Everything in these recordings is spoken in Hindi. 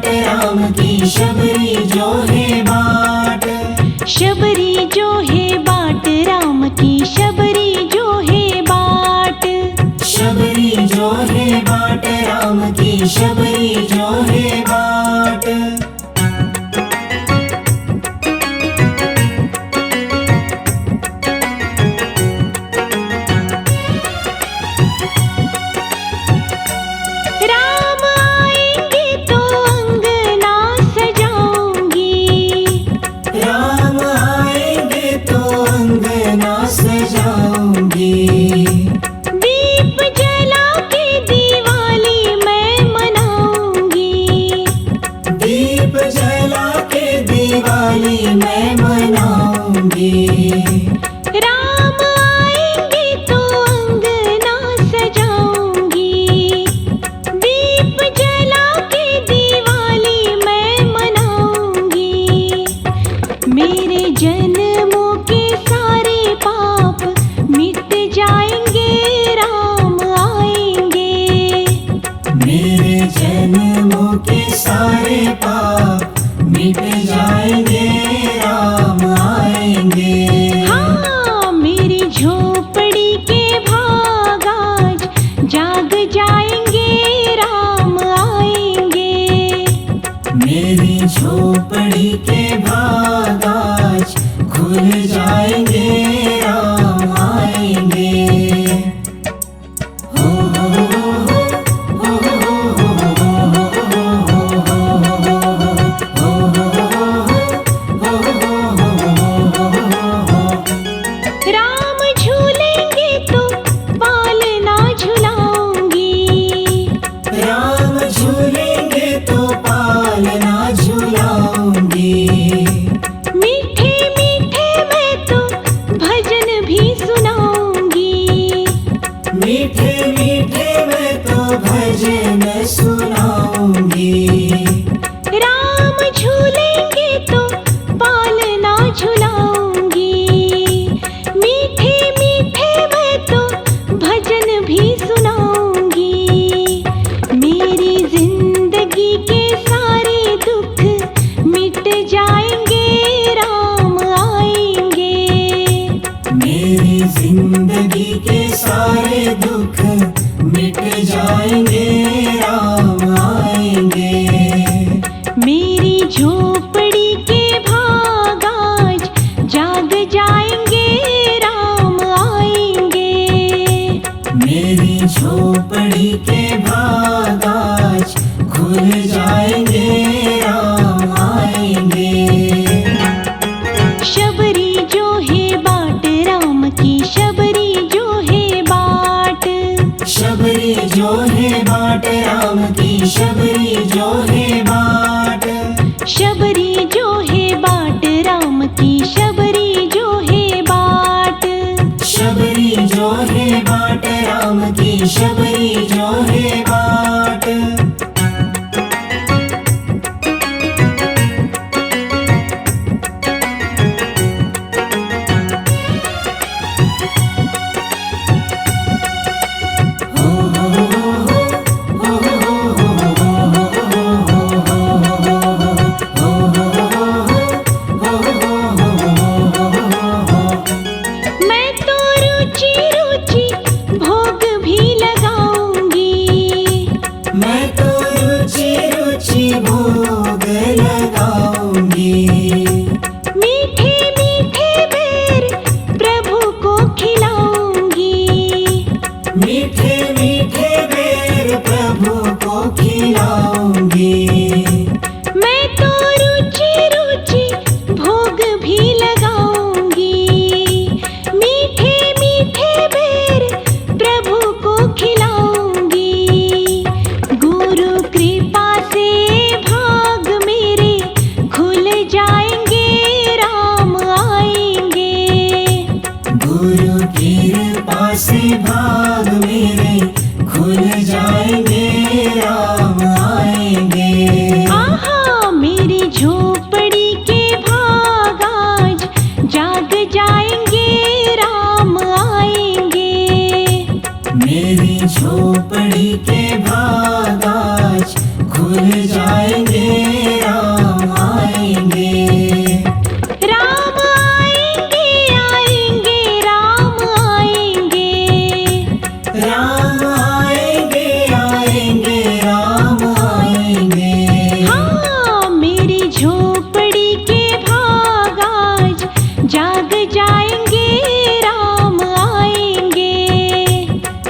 बाट राम की शबरी जो है बाट। शबरी जो है बाट राम की शबरी जो है बाट। शबरी जो है बाट राम की शबरी जो है बाट। राम आएंगे तो अंगना सजाऊंगी। राम आएंगे तो अंगना सजाऊंगी। दीप जला के दिवाली मैं मनाऊंगी। दीप जला के दिवाली मैं मनाऊंगी। राम आएंगे तो अंगना सजाऊंगी। दीप जला के दिवाली मैं मनाऊंगी। मेरे जन्मों के सारे पाप मिट जाएंगे राम आएंगे। मेरे जन्मों के सारे पाप मिट जाएंगे राम आएंगे। हाँ, मेरी झोपड़ी के भाग आज जाग जाएंगे राम आएंगे। मेरी झोपड़ी के भाग आज खुल जाएंगे राम आएंगे। हो हो हो राम झूलेंगे तो पालना झुलाऊंगी। राम झूलेंगे तो पालना झूलाऊंगी। मीठे मीठे मैं तो भजन भी सुनाऊंगी। मीठे मीठे मैं तो भजन सुनाऊंगी। राम झूलेंगे तो पालना झुलाऊंगी। मीठे मीठे मैं तो भजन भी सुनाऊंगी। मेरी जिंदगी के सारे दुख मिट जाएंगे राम आएंगे। मेरी जिंदगी के सारे दुख मिट जाएंगे राम आएंगे। मेरी झोपड़ी के भाग आज जाग जाएंगे राम आएंगे। मेरी झोपड़ी के भाग आज खुल जाएंगे राम आएंगे। शबरी जो है बाट राम की शबरी जो है बाट। शबरी जो है बाट राम की शबरी जो है बाट। शबरी जो है बाट राम की शबरी जो है बाट। शबरी जो है बाट राम की शबरी जो है बाट। मैं तो रुचि रुचि भोग भी लगाऊंगी। मैं तो रुचि रुचि भोग लगाऊंगी। मीठे मीठे बेर प्रभु को खिलाऊंगी। मीठे मीठे बेर प्रभु को खिलाऊंगी। मैं तो रुचि रुचि भोग भी लगाऊंगी। मीठे मीठे बेर प्रभु को खिलाऊंगी। गुरु कृपा से भाग मेरे खुल जाएंगे राम आएंगे। गुरु कृपा से भाग मेरे खुल जाएंगे राम आएंगे। आहा, मेरी झोपड़ी के भाग आज जाग जाएंगे राम आएंगे। मेरी झोपड़ी के भाग आज खुल जाएंगे जाएंगे राम आएंगे।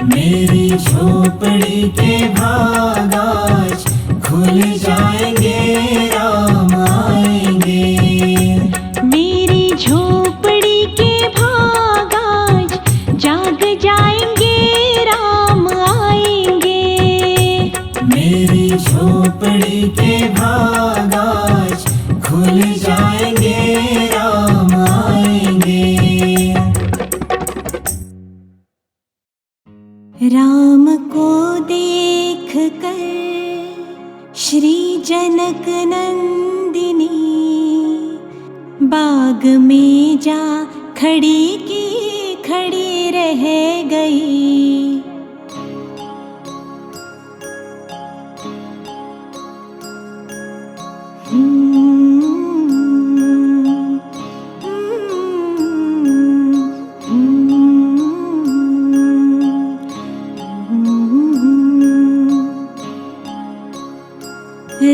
मेरी झोपड़ी के भाग आज खुल जाएंगे राम आएंगे। मेरी झोपड़ी के भाग आज जाग जाएंगे राम आएंगे। मेरी झोपड़ी के भाग आज खुल जाएंगे राम आएंगे। राम को देख कर श्री जनक नंदिनी बाग में जा खड़ी की खड़ी रह गई।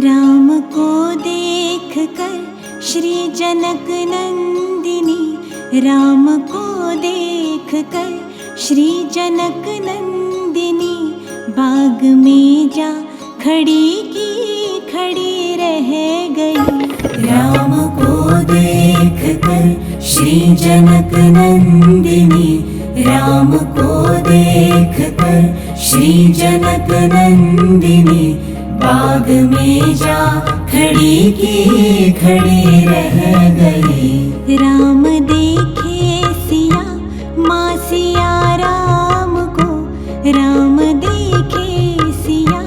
राम को देख कर श्री जनक नंदिनी, राम को देख कर श्री जनक नंदिनी बाग में जा खड़ी की खड़ी रह गई। राम को देख कर श्री जनक नंदिनी, राम को देख कर श्री जनक नंदिनी बाग में जा खड़ी की खड़ी रह गई। राम देखे सिया माँ सिया राम को, राम देखे सिया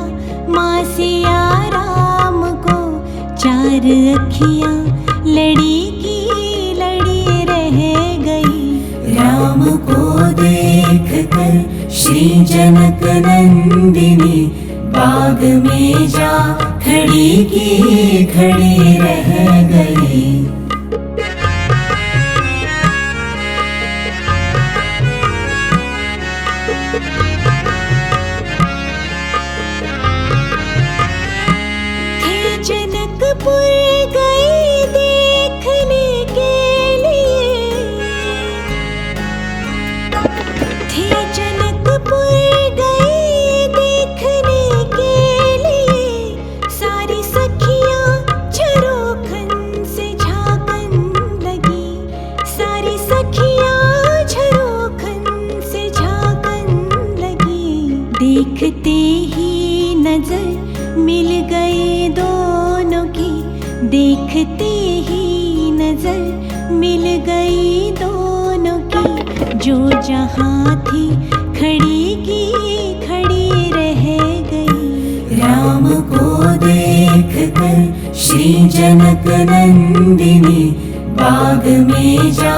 माँ सिया राम को, चार अखियाँ लड़ी की लड़ी रह गई। राम को देख कर श्री जनक नंदिनी बाग में जा खड़ी की खड़ी रह गई। थे जनकपुर गए देखने के लिए, थे जनकपुर गए देखने के लिए, सारी सखियाँ झरोखन से झांकन लगी, सारी सखियाँ झरोखन से झांकन लगी। देखते ही नजर मिल गई दोनों की, देखते ही नजर मिल गई दोनों की, जो जहाँ थी खड़ी की खड़ी रह गई। राम को देख कर श्री जनक नंदिनी बाग में जा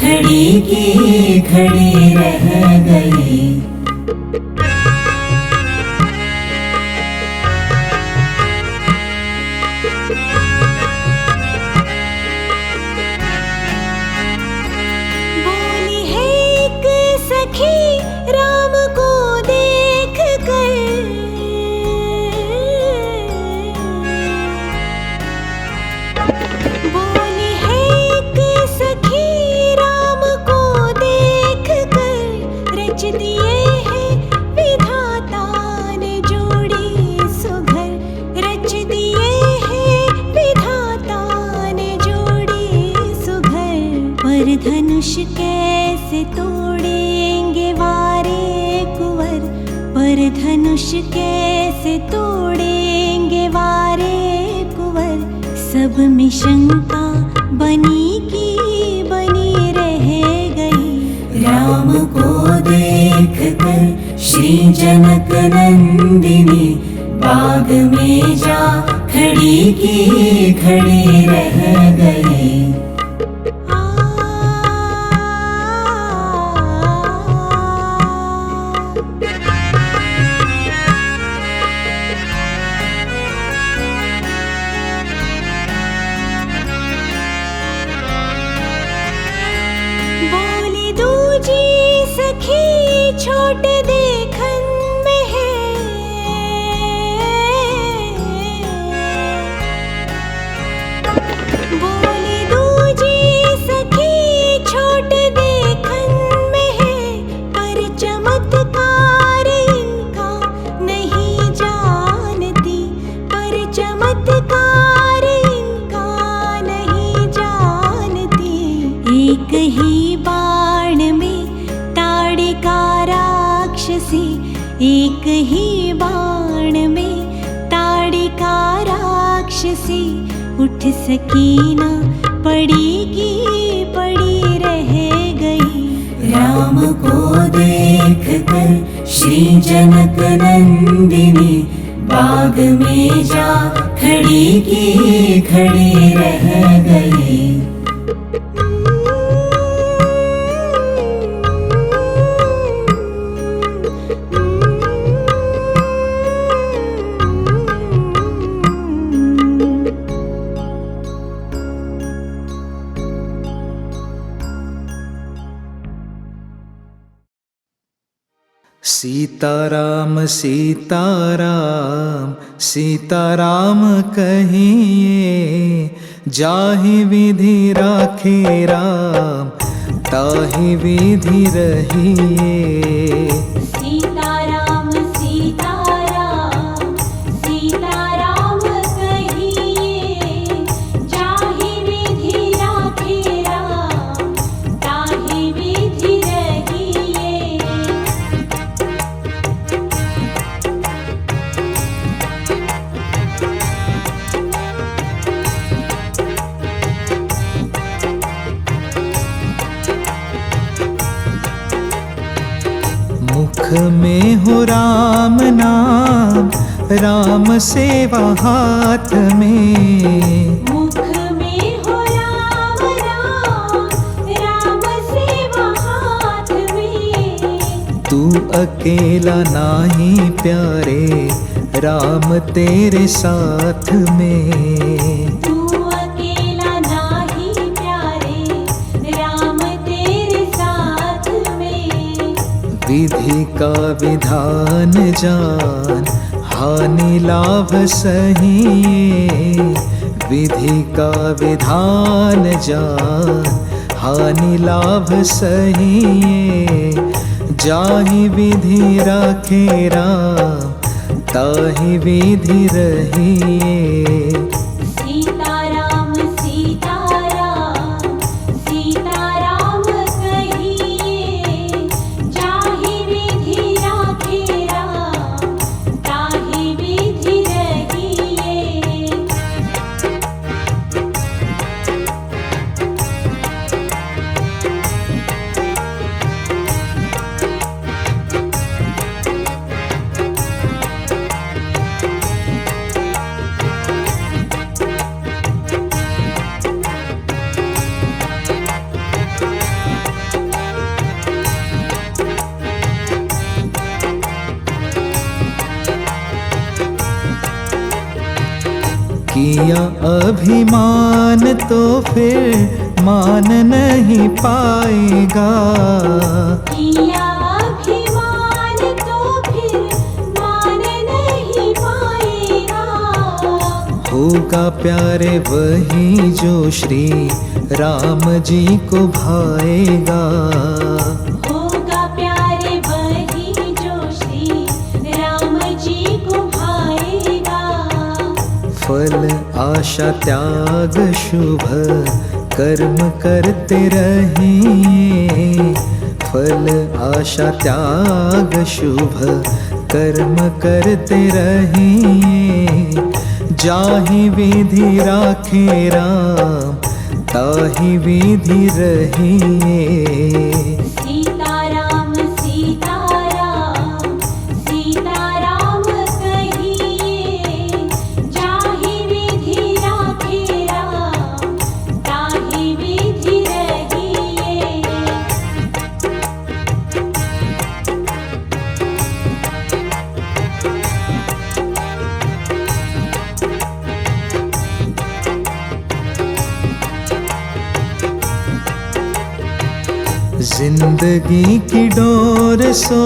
खड़ी की खड़ी रह गई। बोली है एक सखी राम को देख कर, बोली है एक सखी राम को देख कर, रच दिए हैं विधाता ने जोड़ी सुघर, रच दिए हैं विधाता ने जोड़ी सुघर। पर धनुष कैसे तोड़ेंगे वारे कुंवर, पर धनुष कैसे तोड़ेंगे वारे कुंवर, सब में शंका बनी की बनी रह गई। राम को देख कर श्री जनक नंदिनी बाग में जा खड़ी की खड़ी रह गई। बोली दूजी सखी छोट देखन में है, बोली दूजी एक ही बाण में ताड़िका राक्षसी उठ सकी ना, पड़ी की पड़ी रह गई। राम को देख कर श्री जनक नंदिनी बाग में जा खड़ी की खड़ी रह गई। सीताराम सीताराम सीताराम कहिए, जाहि विधि राखे राम ताहि विधि रहिए। सीताराम सीताराम सीताराम कहिए, जाहि विधि राखे राम ताहि विधि रहिए। मुख में हो राम नाम, राम सेवा हाथ में। मुख में हो राम नाम, राम सेवा हाथ में। तू अकेला नाही प्यारे, राम तेरे साथ में। तू अकेला नाही प्यारे, राम तेरे साथ में। विधि का विधान जान, हानि लाभ सहिए। विधि का विधान जान, हानि लाभ सहिए। जाहि विधि राखे राम ताहि विधि रहिए। सीताराम सीताराम सीताराम कहिए, जाहि विधि राखे राम ताहि विधि रहिए। किया अभिमान तो फिर मान नहीं पाएगा। किया अभिमान तो फिर मान नहीं पाएगा। होगा प्यारे वही जो श्री राम जी को भाएगा। होगा प्यारे वही जो श्री राम जी को भाएगा। फल आशा त्याग शुभ कर्म करते रहिए। फल आशा त्याग शुभ कर्म करते रहिए। जाहि विधि राखे राम ताहि विधि रहिए। सीताराम सीताराम सीताराम कहिए, जाहि विधि राखे राम ताहि विधि रहिए। जिंदगी की डोर सो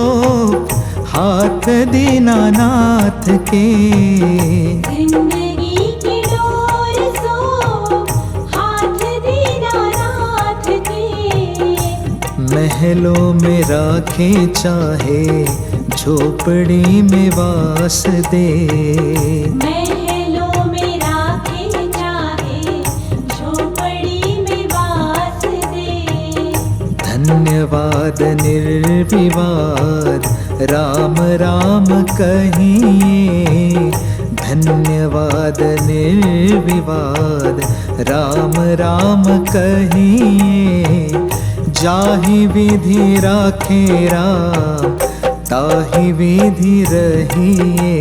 हाथ दीनानाथ के। जिंदगी की डोर सो हाथ दीनानाथ के। महलों में राखे चाहे झोपड़ी में वास दे। महलों में राखे चाहे झोपड़ी में वास दे। धन्यवाद निर्विवाद राम राम कहिए, धन्यवाद निर्विवाद। राम राम कहिए, जाहि विधि राखे राम, ताहि विधि रहिए।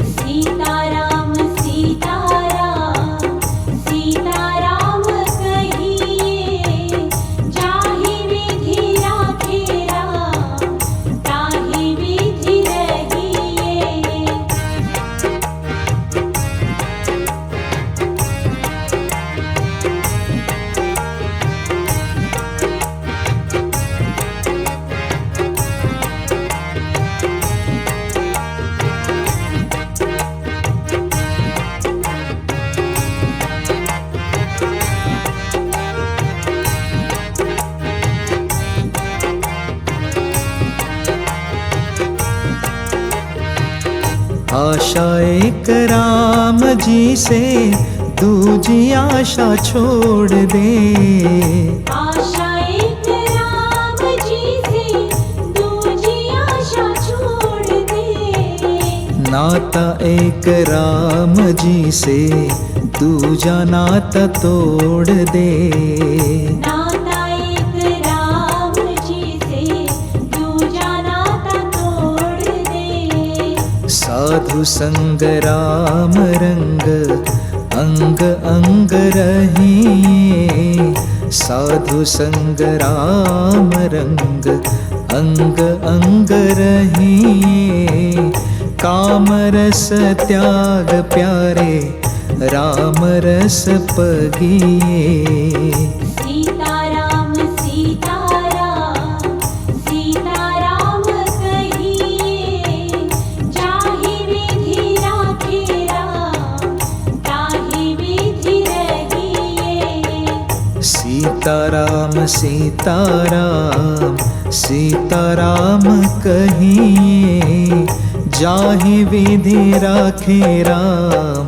सीताराम सीताराम सीताराम कहिए, जाहि विधि राखे राम, ताहि विधि रहिए। आशा एक राम जी से, दूजी आशा छोड़ दे। आशा एक राम जी से, दूजी आशा छोड़ दे। नाता एक राम जी से, दूजा नाता तोड़ दे। नाता एक राम जी से, दूजा नाता तोड़ दे। साधु संग राम रंग, अंग अंग रहिए। साधु संग राम रंग, अंग अंग रहिए। काम रस त्याग प्यारे, राम रस पगिए। सीताराम सीताराम सीताराम कहिए, जाहि विधि राखे राम, ताहि विधि रहिए। सीताराम सीताराम सीताराम कहिए, जाहि विधि राखे राम,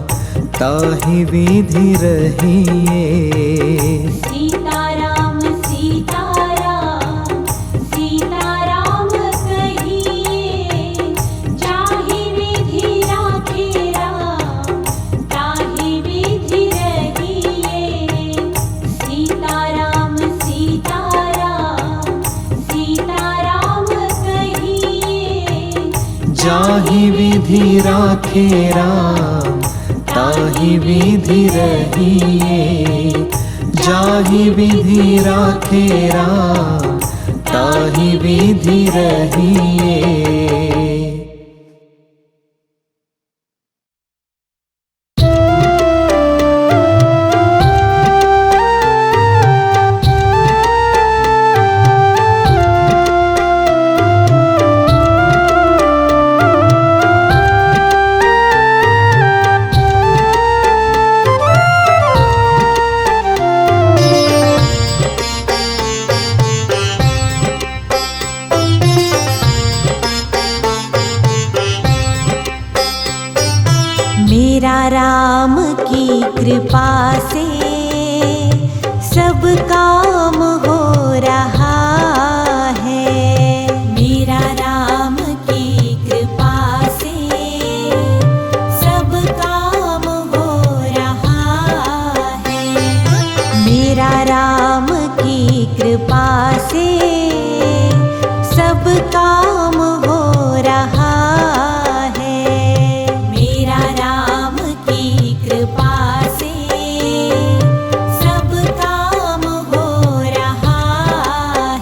ताहि विधि रहिए। सीताराम सीताराम सीताराम कहिए, जाहि विधि राखे राम, ताहि विधि रहिए। सीताराम सीताराम सीताराम कहिए, जाहि विधि राखे राम, ताहि विधि रहिए। जाहि विधि राखे राम, ताहि विधि रहिए। मेरा राम की कृपा से सब काम हो रहा है। मेरा राम की कृपा से सब काम हो रहा है। मेरा राम की कृपा से सब काम हो रहा है। मेरा राम की कृपा से सब काम हो रहा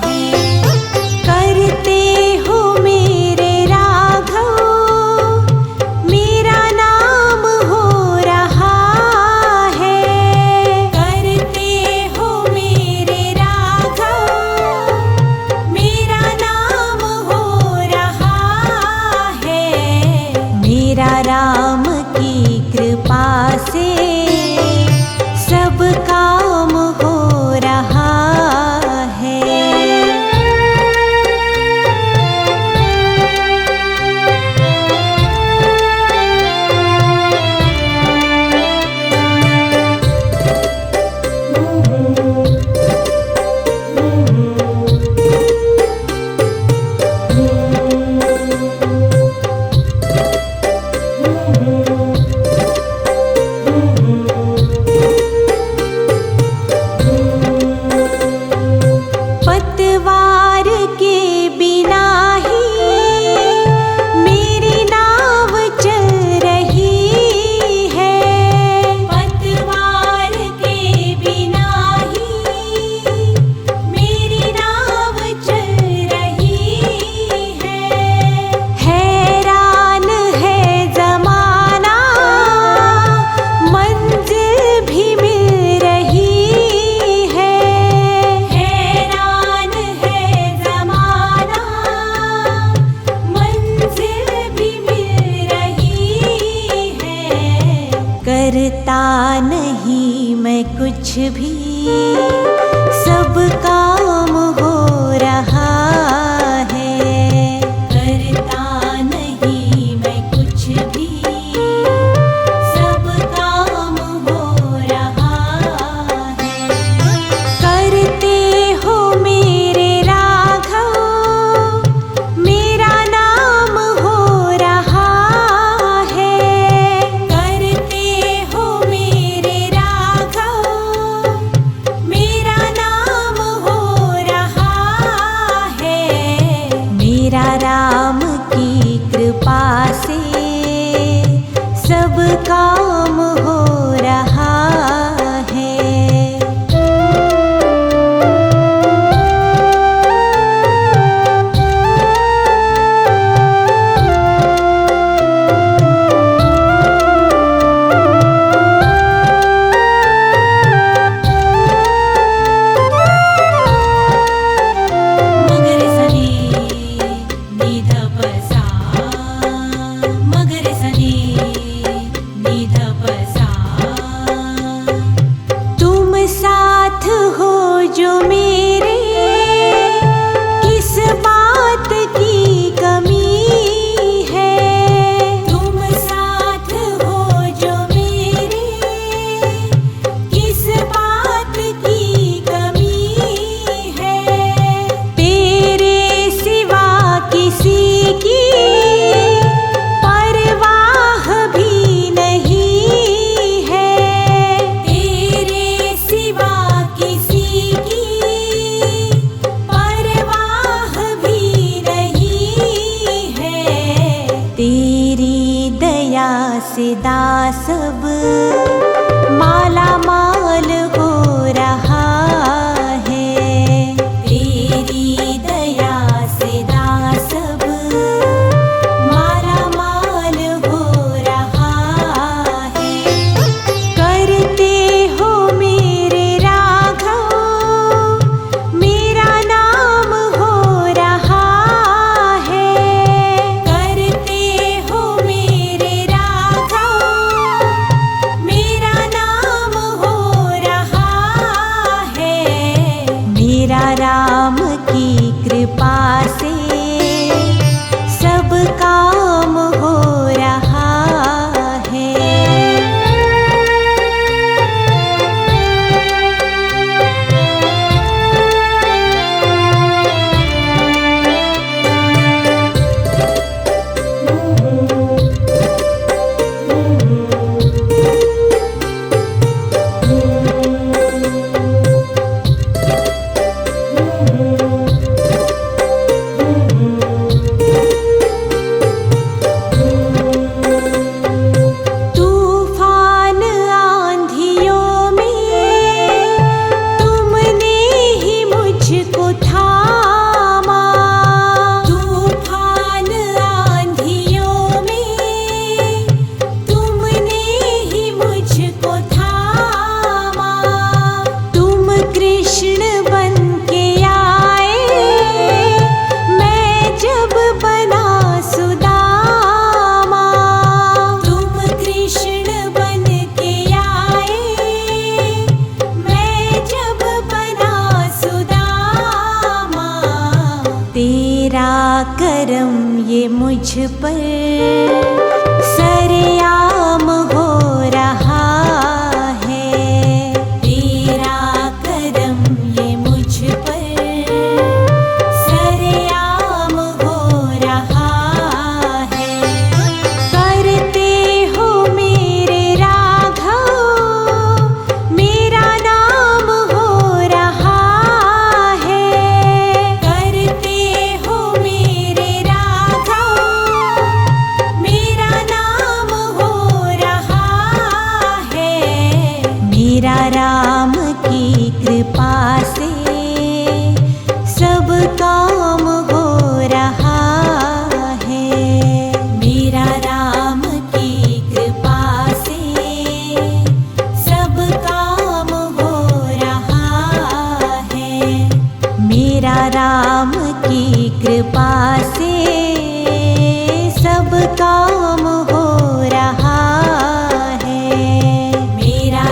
है। करते हो मेरे राघव, मेरा नाम हो रहा है। करते हो मेरे राघव, मेरा नाम हो नहीं मैं कुछ भी, सब काम हो रहा है। करता नहीं मैं कुछ भी, सब काम हो रहा है। करते हो मेरे राघव, मेरा नाम हो रहा है। करते हो मेरे राघव, मेरा नाम हो रहा है। मेरा राम की कृपा से सब काम हो रहा है। मगर सनी निध पसा, मगर सनी निध पसा। तुम साथ हो जो मेरे, किस बात की कमी है। तुम साथ हो जो मेरे, किस बात की कमी है। तेरे सिवा किसी की परवाह भी नहीं है। तेरे सिवा किसी की परवाह भी नहीं है। तेरी दया से दास सब माला माल हो रहा है। तेरी दया से दास सब माला माल हो रहा है। करते हो मेरे राघव, मेरा नाम हो रहा है। करते हो मेरे राघव, मेरा नाम हो रहा है। मेरा राम की कृपा से सब काम हो रहा है। तूफान आंधियों में तुमने ही मुझको थामा। तूफान आंधियों में तुमने ही मुझको थामा। तुम कृष्ण बन के आए, मैं जब बना सुदामा। तुम कृष्ण बन के आए, मैं जब बना सुदामा। तेरा करम ये मुझ पर सरेआम हो रहा है। तेरा करम ये मुझ पर सरेआम हो रहा है। करते हो मेरे राघव, मेरा नाम हो रहा है। करते हो मेरे राघव, मेरा नाम हो रहा है। मेरा राम की कृपा से सब काम हो रहा है। मेरा राम की कृपा से सब काम हो रहा है। मेरा राम की कृपा से सब काम हो रहा है। मेरा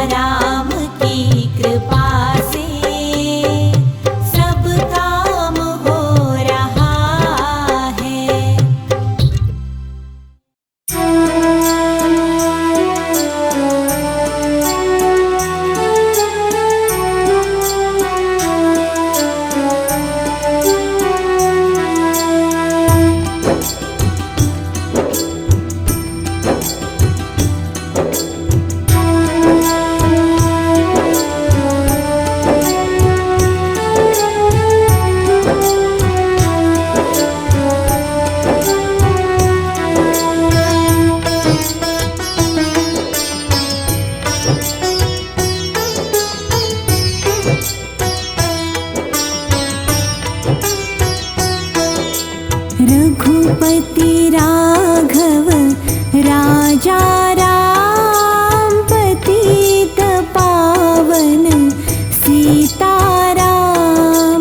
रघुपति राघव राजा राम पतित पावन सीताराम।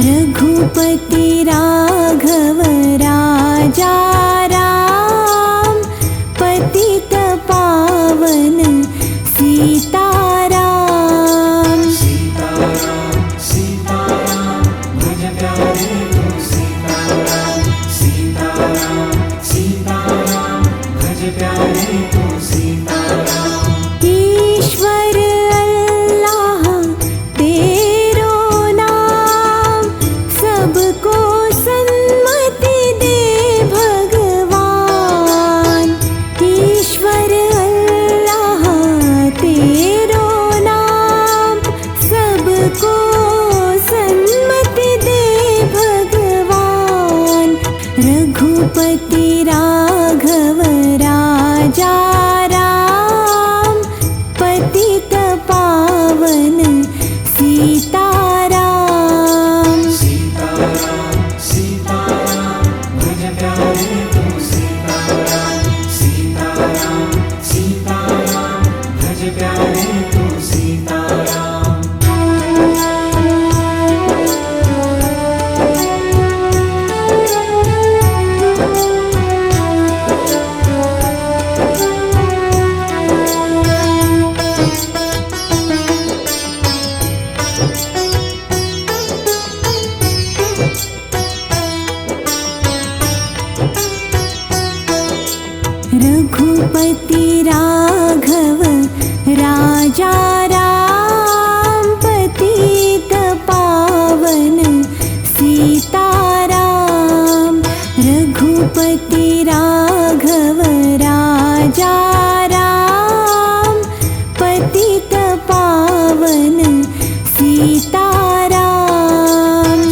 रघुपति राघव राजा राम पतित पावन सीताराम। सीताराम सीताराम भज प्यारे तू सीताराम। सीताराम सीताराम भज प्यारे तू सीताराम। ईश्वर अल्लाह तेरो नाम सबको सन्मति दे भगवान। ईश्वर अल्लाह तेरो नाम सबको सन्मति दे भगवान। रघुपति राघव राजा राम पतित पावन सीताराम। सीताराम सीताराम भज प्यारे तू सीताराम। सीताराम सीताराम भज प्यारे तू सीताराम। रघुपति राघव राजा राम पतित पावन सीताराम। रघुपति राघव राजा राम पतित पावन सीताराम।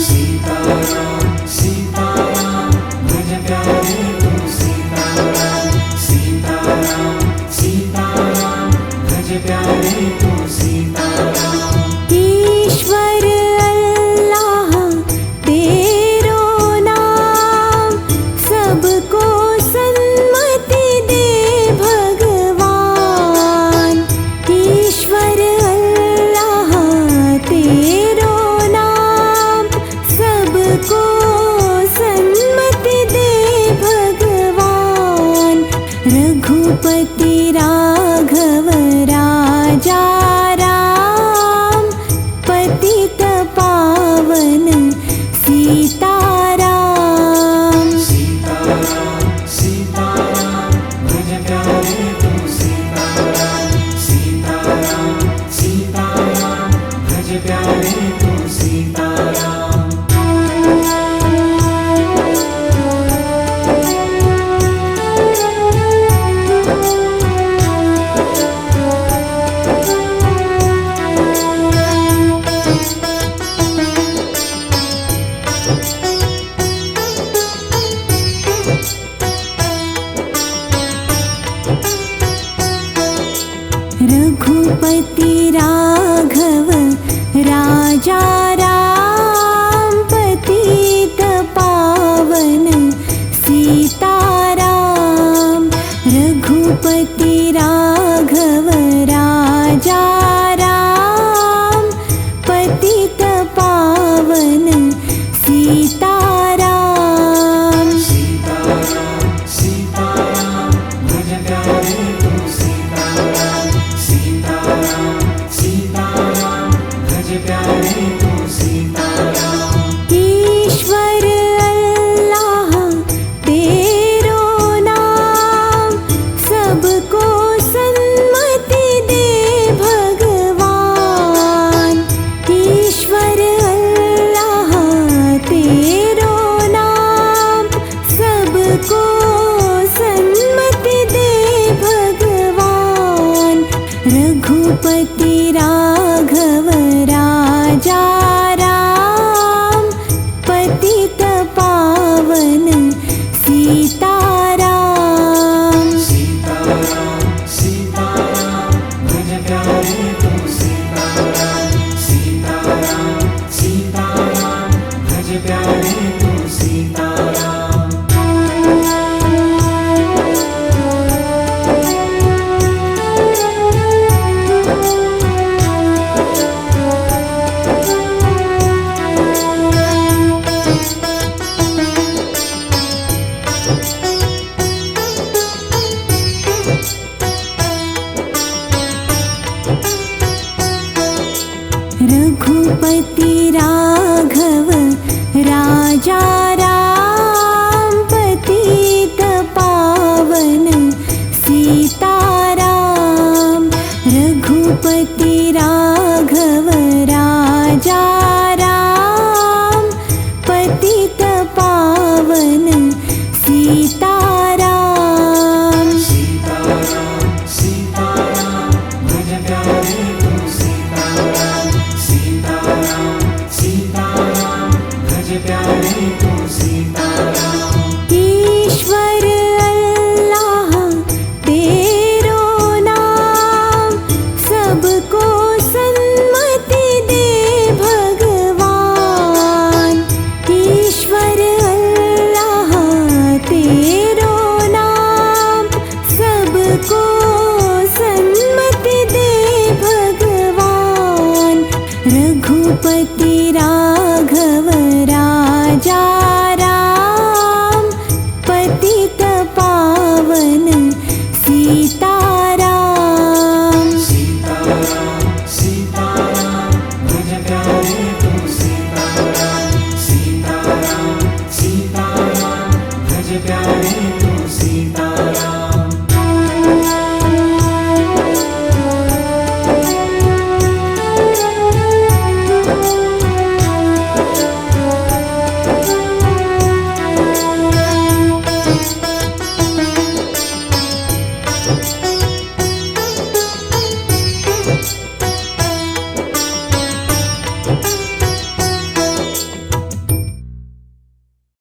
सीताराम सीताराम भज प्यारे तू सीताराम। सीताराम सीताराम भज प्यारे तू सीताराम। ईश्वर अल्लाह तेरो नाम सबको सन्मति दे भगवान। ईश्वर अल्लाह तेरो नाम सबको सन्मति दे भगवान। रघुपति राघव राजा राम पतित पावन सीताराम। सीताराम सीताराम भज प्यारे तू सीताराम। सीताराम सीताराम भज प्यारे तू सीताराम। रघुपति राघव राजा राम पतित पावन सीताराम। रघुपति राघव राजा राम पतित पावन सीताराम। सीताराम सीताराम भज प्यारे तू सीताराम। सीताराम सीताराम भज प्यारे तू सीताराम। ईश्वर अल्लाह तेरो नाम सबको सन्मति दे भगवान। ईश्वर अल्लाह तेरो नाम सबको सन्मति दे भगवान। रघुपति राघव राजा राम पतित पावन सीताराम। सीताराम सीताराम भज प्यारे तू सीताराम। सीताराम सीताराम भज प्यारे तू सीताराम। हरे तो सीताराम।